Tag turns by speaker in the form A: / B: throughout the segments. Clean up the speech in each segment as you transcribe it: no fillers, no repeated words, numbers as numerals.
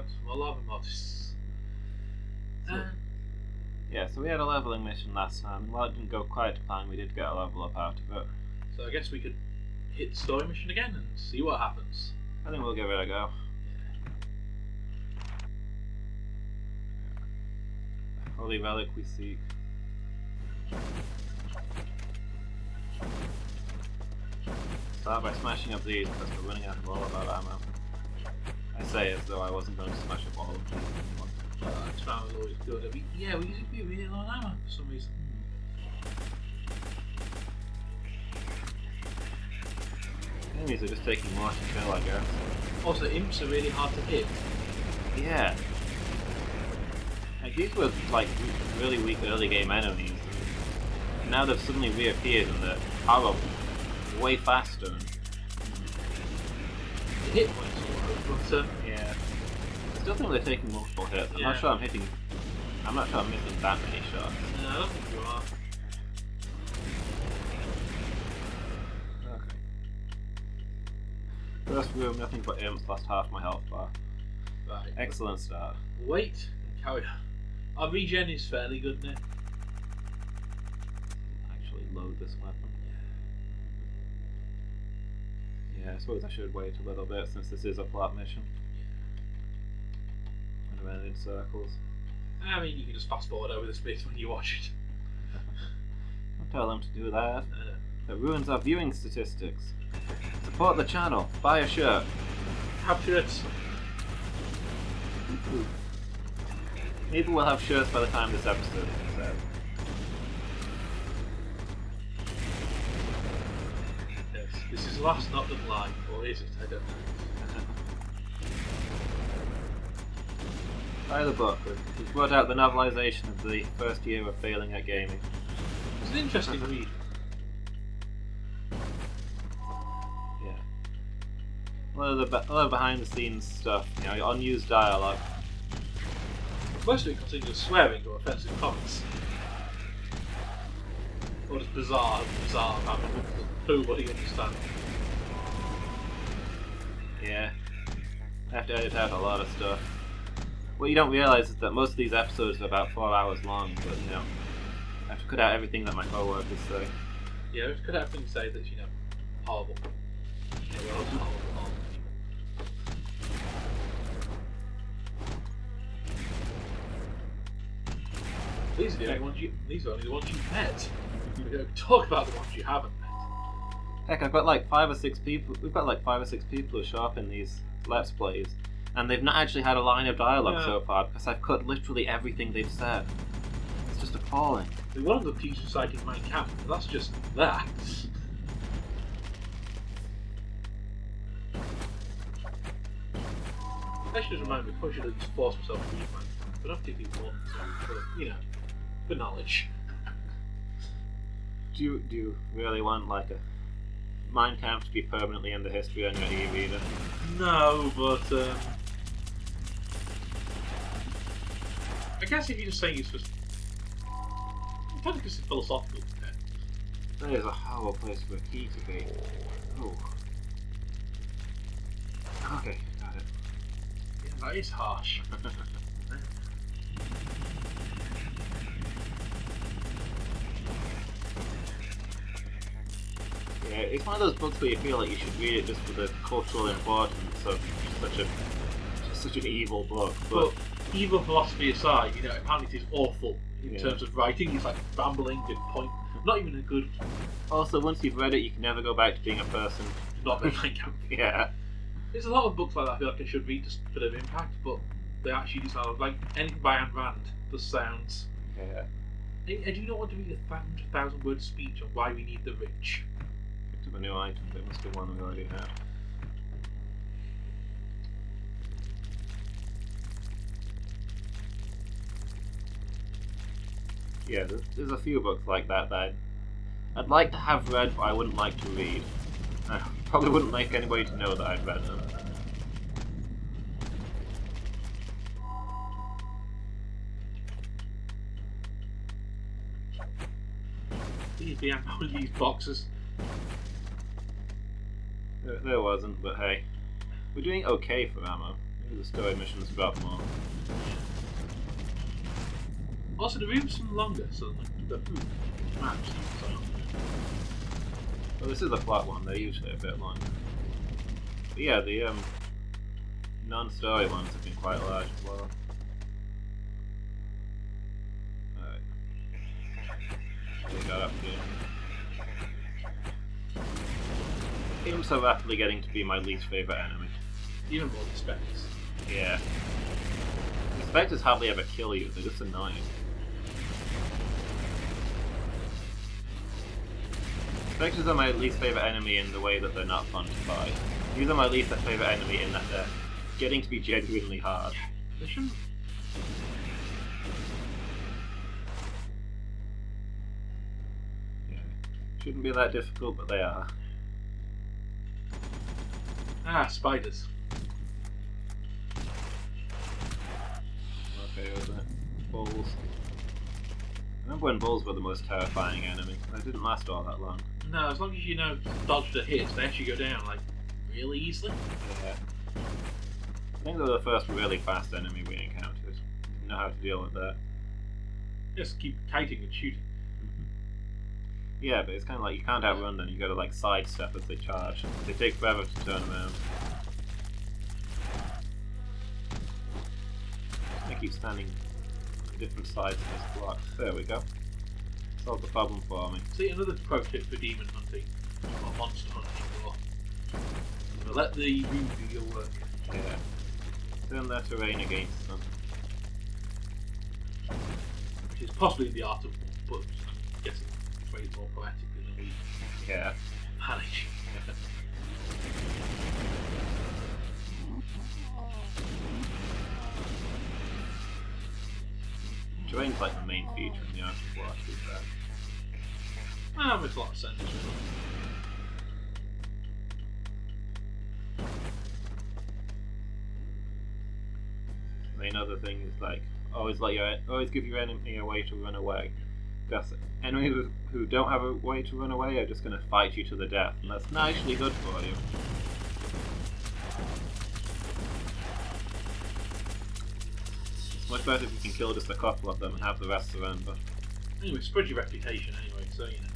A: got some more Larva Mortus.
B: Yeah, so we had a leveling mission last time, and while it didn't go quite to plan, we did get a level up out of it.
A: So I guess we could hit the story mission again and see what happens.
B: I think we'll give it a go. The holy relic we seek. Start by smashing up these because we're running out of all of our ammo. I say as though I wasn't going to smash up all of these anymore.
A: That round was always good. I mean, yeah, we used to be really low on ammo for some reason.
B: Enemies are just taking more to kill, I guess.
A: Also, imps are really hard to hit.
B: Yeah. Like, these were like really weak early game enemies. And now they've suddenly reappeared and they're power way faster.
A: The hit points are low, but
B: yeah. I still think they're taking multiple hits. I'm not sure I'm missing that many shots.
A: No, I don't think you are.
B: Okay. First room, nothing but imps, lost half my health bar.
A: Right.
B: Excellent start.
A: Wait and carry on. Our regen is fairly good now.
B: Actually load this weapon. Yeah, I suppose I should wait a little bit since this is a plot mission. Went around in circles.
A: I mean, you can just fast forward over this bit when you watch it.
B: Don't tell them to do that. It ruins our viewing statistics. Support the channel. Buy a shirt.
A: Have shirts.
B: Maybe we'll have shirts by the time this episode is out.
A: Yes, this is last not done live, or is it? I don't know.
B: Buy the book. We've brought out the novelisation of the first year of failing at gaming.
A: It's an interesting read.
B: Yeah. A lot of behind the scenes stuff, you know, unused dialogue.
A: Most of it contains just swearing or offensive comments. Or just bizarre, having nobody understands.
B: Yeah. I have to edit out a lot of stuff. What you don't realise is that most of these episodes are about 4 hours long, but you know, I have to cut out everything that my co-workers say.
A: Yeah, we could have things say that's, you know, horrible. You know, well, horrible. These are the only ones you've met. We don't talk about the ones you haven't met.
B: Heck, I've got like 5 or 6 people. We've got like 5 or 6 people who show up in these Let's Plays, and they've not actually had a line of dialogue so far because I've cut literally everything they've said. It's just appalling.
A: I mean, one of the keeps reciting Mein Kampf, but that's just that. I should just remind me, I should have just forced myself to read Mein Kampf, but not particularly want to, but, you know, for knowledge.
B: Do you really want like a Mein Kampf to be permanently in the history on your e-reader?
A: No, but I guess if you're just saying it's just kind of just philosophical.
B: That is a horrible place for a key to be. Oh. Okay, got it.
A: Yeah, that is harsh.
B: Yeah, it's one of those books where you feel like you should read it just for the cultural importance of such an evil book.
A: But evil philosophy aside, you know, apparently it is awful in terms of writing. It's like rambling and not even a good.
B: Also, once you've read it, you can never go back to being a person.
A: Not in Mein Kampf.
B: Yeah.
A: There's a lot of books like that I feel like I should read just for their impact, but they actually just sound like anything by Ayn Rand just sounds.
B: Yeah.
A: I do not want to read a 100,000 word speech on why we need the rich.
B: Picked up a new item, but it must be one we already had. Yeah, there's a few books like that I'd like to have read, but I wouldn't like to read. I probably wouldn't like anybody to know that I'd read them.
A: The ammo in these boxes.
B: There wasn't, but hey. We're doing okay for ammo. The story missions drop more.
A: Also, the rooms are longer, so the maps are longer.
B: Well, this is a plot one. They're usually a bit longer. But yeah, the non-story ones have been quite large as well. Alright. What we got up here? Games are rapidly getting to be my least favourite enemy.
A: Even more the Spectres.
B: Yeah. The Spectres hardly ever kill you, they're just annoying. Spectres are my least favourite enemy in the way that they're not fun to fight. These are my least favourite enemy in that they're getting to be genuinely hard.
A: They shouldn't.
B: Yeah. Shouldn't be that difficult, but they are.
A: Ah, spiders.
B: Okay with it. Bulls. I remember when bulls were the most terrifying enemy. They didn't last all that long.
A: No, as long as you know dodge the hits, they actually go down like really easily.
B: Yeah. I think they were the first really fast enemy we encountered. Didn't know how to deal with that.
A: Just keep kiting and shooting.
B: Yeah, but it's kind of like you can't outrun them. You got to like sidestep as they charge. They take forever to turn around. I keep standing on different sides of this block. There we go. Solved the problem for me.
A: See, another pro tip for demon hunting or monster hunting, or let the room do your work.
B: Yeah. Turn their terrain against them.
A: Which is possibly the art of, but I'm guessing it's way more poetically than we
B: Yeah.
A: manage.
B: Terrain's like the main feature in the art of war, to be fair.
A: Makes a lot of sense, really.
B: The main other thing is like always give your enemy a way to run away. Because enemies who don't have a way to run away are just going to fight you to the death, and that's not actually good for you. It's much better if you can kill just a couple of them and have the rest surrender.
A: Anyway, spread your reputation anyway, so you know.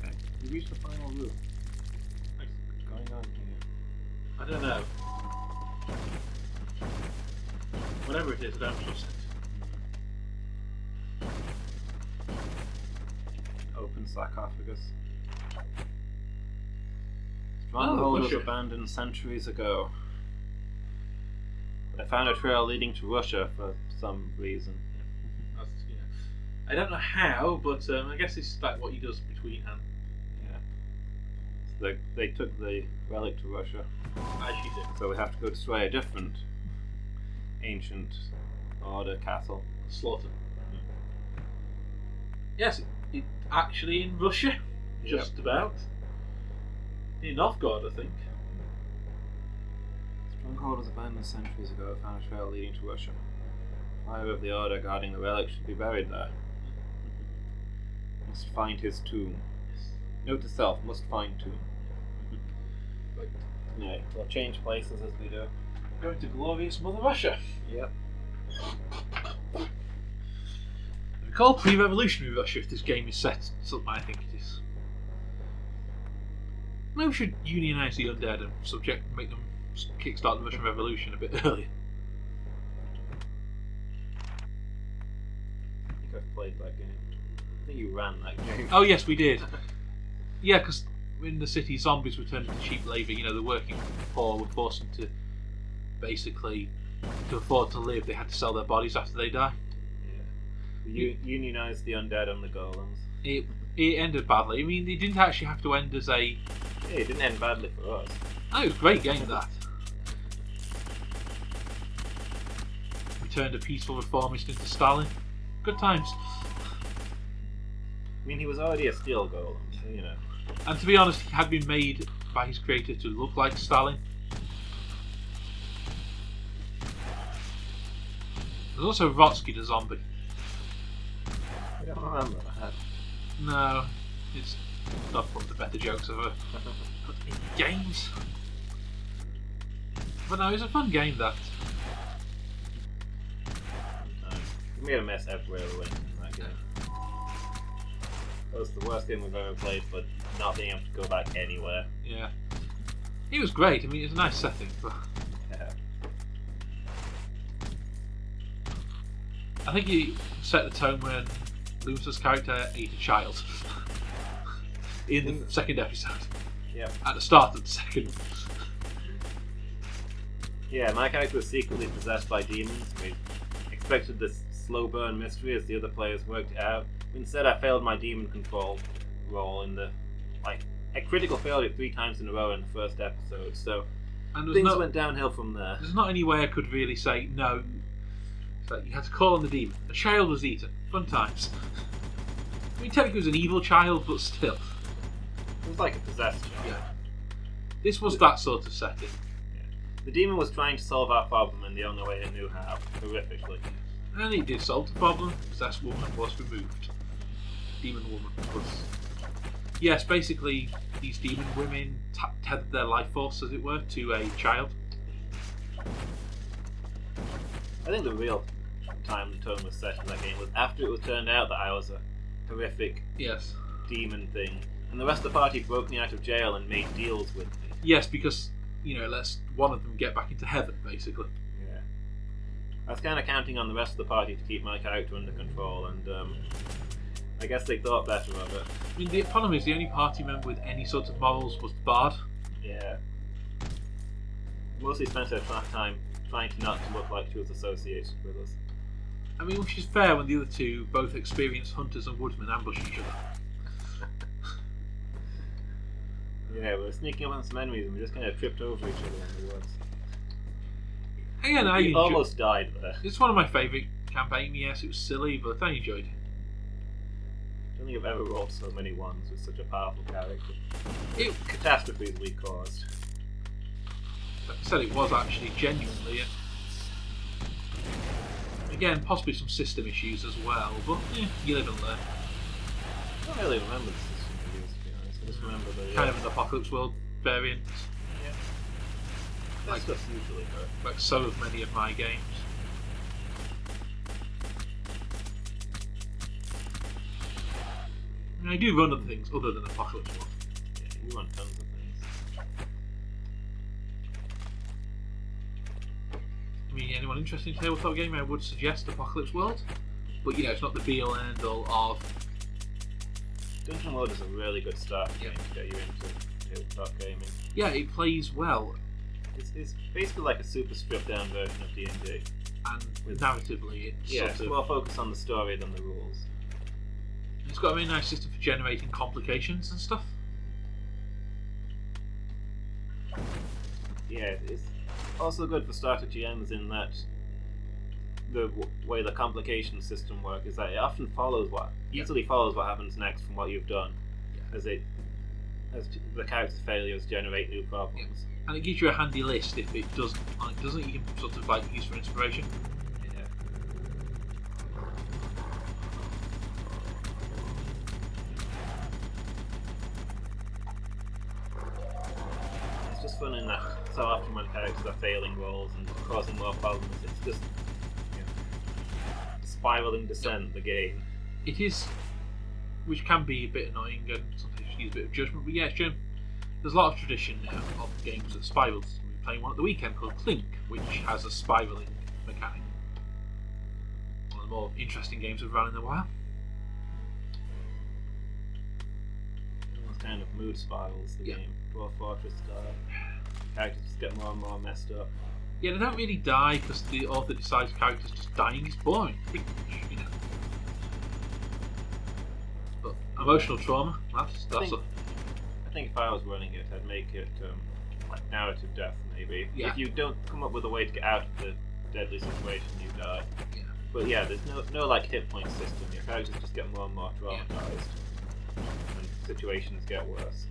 B: Okay, we reached the final room. What's going on here?
A: I don't know. Whatever it is, I don't trust it.
B: Open sarcophagus. Stronghold was abandoned centuries ago. I found a trail leading to Russia for some reason.
A: That's, you know, I don't know how, but I guess it's like what he does between hand.
B: Yeah. So they took the relic to Russia.
A: As you do.
B: So we have to go destroy a different ancient order castle.
A: Slaughter. Yes, it's actually in Russia. Just about. In Novgorod, I think.
B: Stronghold was abandoned centuries ago. I found a trail leading to Russia. Fire of the order guarding the relic should be buried there. Must find his tomb.
A: Yes.
B: Note to self, must find tomb.
A: Right.
B: Yeah, we'll change places as we do.
A: Going to glorious Mother Russia.
B: Yep.
A: Recall pre-revolutionary Russia if this game is set something I think it is. Maybe we should unionise the undead and make them kickstart the Russian Revolution a bit earlier.
B: I think I've played that game. I think you ran that game.
A: Oh yes, we did. Yeah, because in the city, zombies were turned into cheap labour. You know, the working poor were forced to basically, to afford to live, they had to sell their bodies after they die.
B: Yeah. Unionised the undead and the golems.
A: It ended badly. I mean, it didn't actually have to end as a...
B: Yeah, it didn't end badly for us.
A: Oh, it was a great game, that. We turned a peaceful reformist into Stalin. Good times.
B: I mean, he was already a steel golem, so, you know.
A: And to be honest, he had been made by his creator to look like Stalin. There's also Rotsky the zombie.
B: I don't remember that.
A: No, it's not one of the better jokes I've ever put in games. But no, it's a fun game, that.
B: We made a mess everywhere we went in that game. That was the worst game we've ever played, but not being able to go back anywhere.
A: Yeah. It was great. I mean, it's a nice setting, but
B: Yeah.
A: I think he set the tone when Loomis's character ate a child in the second episode.
B: Yeah.
A: At the start of the second.
B: Yeah, my character was secretly possessed by demons. We expected this slow burn mystery as the other players worked it out. Instead, I failed my demon control role in the I critical failed it 3 times in a row in the first episode. So
A: And
B: things went downhill from there.
A: There's not any way I could really say no. It's like you had to call on the demon. A child was eaten. Fun times. I mean, technically it was an evil child, but still.
B: It was like a possessed child.
A: Yeah. This was that sort of setting.
B: The demon was trying to solve our problem in the only way it knew how, horrifically.
A: And it did solve the problem. Possessed woman was removed. Demon woman was. Yes, basically, these demon women tethered their life force, as it were, to a child.
B: I think the real time the tone was set in that game was after it was turned out that I was a horrific
A: Yes.
B: demon thing, and the rest of the party broke me out of jail and made deals with me.
A: Yes, because, it lets one of them get back into heaven, basically.
B: Yeah. I was kind of counting on the rest of the party to keep my character under control, and I guess they thought better of it.
A: I mean, the problem is the only party member with any sort of morals was the bard.
B: Yeah. Mostly spent her time trying not to look like she was associated with us.
A: I mean, which is fair when the other two, both experienced hunters and woodmen, ambush each other.
B: Yeah, we were sneaking up on some enemies and we just kind of tripped over each other in the woods.
A: Again,
B: We almost died there.
A: It's one of my favourite campaigns. Yes, it was silly, but I enjoyed it.
B: I don't think I've ever rolled so many ones with such a powerful character.
A: It,
B: Catastrophes we caused.
A: like I said, it was actually genuinely. Again, possibly some system issues as well, but you live and learn.
B: I don't really remember the system reviews, to be honest. I just remember the
A: Kind of an Apocalypse World variant,
B: Yeah. That stuff's usually good.
A: like so of many of my games. I mean, I do run other things other than Apocalypse World.
B: Yeah, you run tons of things.
A: I mean, anyone interested in tabletop game, I would suggest Apocalypse World, but it's not the be-all and end-all of.
B: Dungeon World is a really good start game to get you into tabletop gaming.
A: Yeah, it plays well,
B: It's basically like a super stripped down version of D&D.
A: and narratively, it's
B: Yeah,
A: sort
B: it's
A: of.
B: more focused on the story than the rules.
A: It's got a very nice system for generating complications and stuff.
B: Yeah, it's also good for starter GMs in that the way the complication system works is that it often easily follows what happens next from what you've done, as the character's failures generate new problems.
A: And it gives you a handy list if it doesn't. You can sort of use for inspiration.
B: Yeah. It's just fun in that so often when characters are failing rolls and causing more problems, it's just spiraling descent the game.
A: It is, which can be a bit annoying and sometimes you use a bit of judgment. But yeah, Jim, there's a lot of tradition now of games that spirals. We're playing one at the weekend called Clink, which has a spiraling mechanic. One of the more interesting games we've run in a while.
B: Those kind of mood spirals the game, Dwarf Fortress style. Characters just get more and more messed up.
A: Yeah, they don't really die because the author decides characters just dying is boring. Pretty much. But emotional trauma, that's
B: I think if I was running it, I'd make it like narrative death, maybe.
A: Yeah.
B: If you don't come up with a way to get out of the deadly situation, you die.
A: Yeah.
B: But yeah, there's no like hit point system. Your characters just get more and more traumatized, and situations get worse.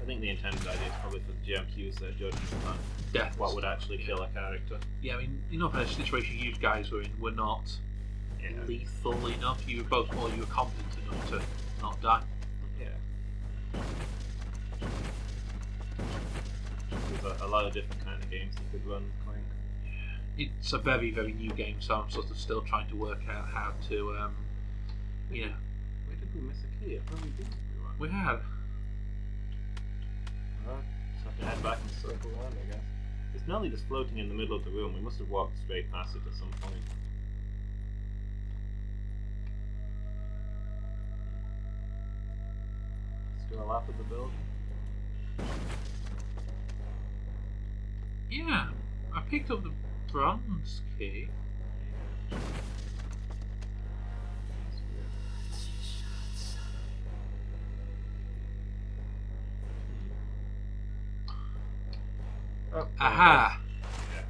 B: think the intended idea is probably for the GM to use their judgment on
A: Death.
B: what would actually kill a character.
A: Yeah, I mean, enough of the situation you guys were in were not lethal enough. You were both, well, you were competent enough to not die.
B: Yeah. There's a lot of different kind of games you could run with Clank.
A: It's a very, very new game, so I'm sort of still trying to work out how to, you know.
B: Where did we miss a key? I thought we did.
A: We had.
B: Well, just have to head back and circle around, I guess. It's nearly just floating in the middle of the room. We must have walked straight past it at some point. Let's do a lap of the building.
A: Yeah, I picked up the bronze key.
B: Oh,
A: Aha!
B: yeah.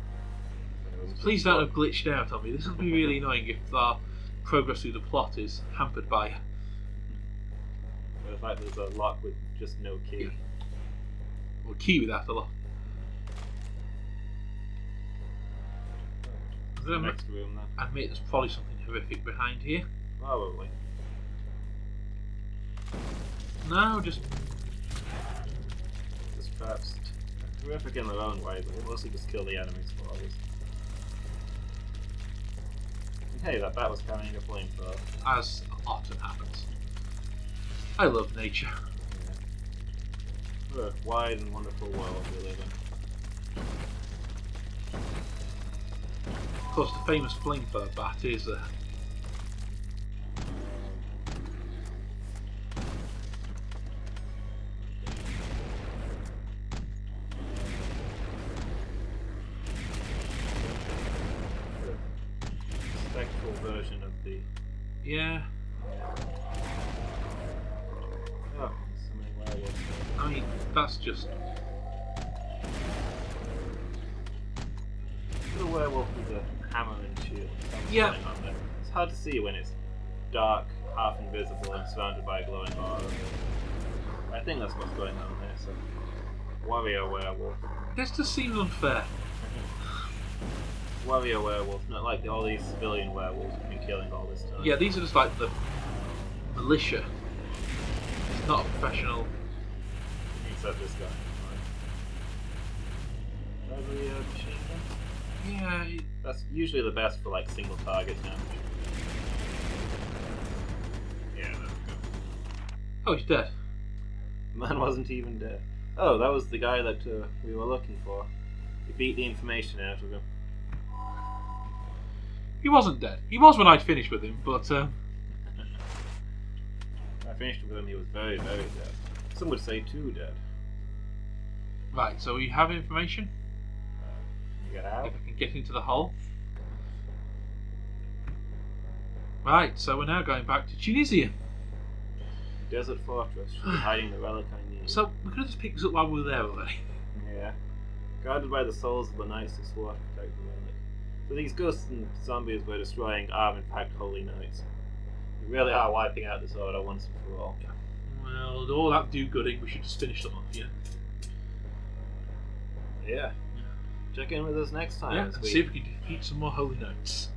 A: Please don't have glitched out on me. This will be really annoying if our progress through the plot is hampered by.
B: But the fact there's a lock with just no key.
A: Yeah. Or key without a lock.
B: The next room then.
A: I admit there's probably something horrific behind here.
B: Probably.
A: No, just
B: perhaps horrific in their own way, but they mostly just kill the enemies for others. And hey, that bat was carrying a flamethrower.
A: as often happens. I love nature.
B: Yeah. What a wide and wonderful world we live in.
A: Of course, the famous flamethrower bat is
B: spectral version of the.
A: yeah.
B: Oh, so many werewolves.
A: I mean, that's just
B: It's a werewolf with a hammer and shield.
A: Yeah.
B: On there. It's hard to see when it's dark, half invisible, and surrounded by a glowing aura. I think that's what's going on there. So, warrior werewolf.
A: this just seems unfair.
B: Warrior werewolf, not like all these civilian werewolves we've been killing all this time.
A: Yeah, these are just like the militia. It's not a professional.
B: Except this guy. Right. Every machine gun?
A: Yeah,
B: That's usually the best for like single target damage. Yeah, there we go.
A: oh, he's dead.
B: The man wasn't even dead. Oh, that was the guy that we were looking for. We beat the information out of him.
A: He wasn't dead. He was when I'd finished with him, but
B: I finished with him, he was very, very dead. Some would say too dead.
A: right. So we have information.
B: You get
A: If
B: out?
A: I can get into the hole. Right. So we're now going back to Tunisia.
B: Desert fortress. Should be hiding the relic I need.
A: So we could have just picked this up while we were there already.
B: Yeah. Guarded by the souls of the knights who swore to protect the relic. So these ghosts and zombies we're destroying are in fact holy knights. We really are wiping out this order once and for all.
A: Well, all that do-gooding, we should just finish them off, yeah?
B: Yeah. Check in with us next time
A: Yeah,
B: as
A: and
B: we
A: see if we can defeat some more Holy Knights.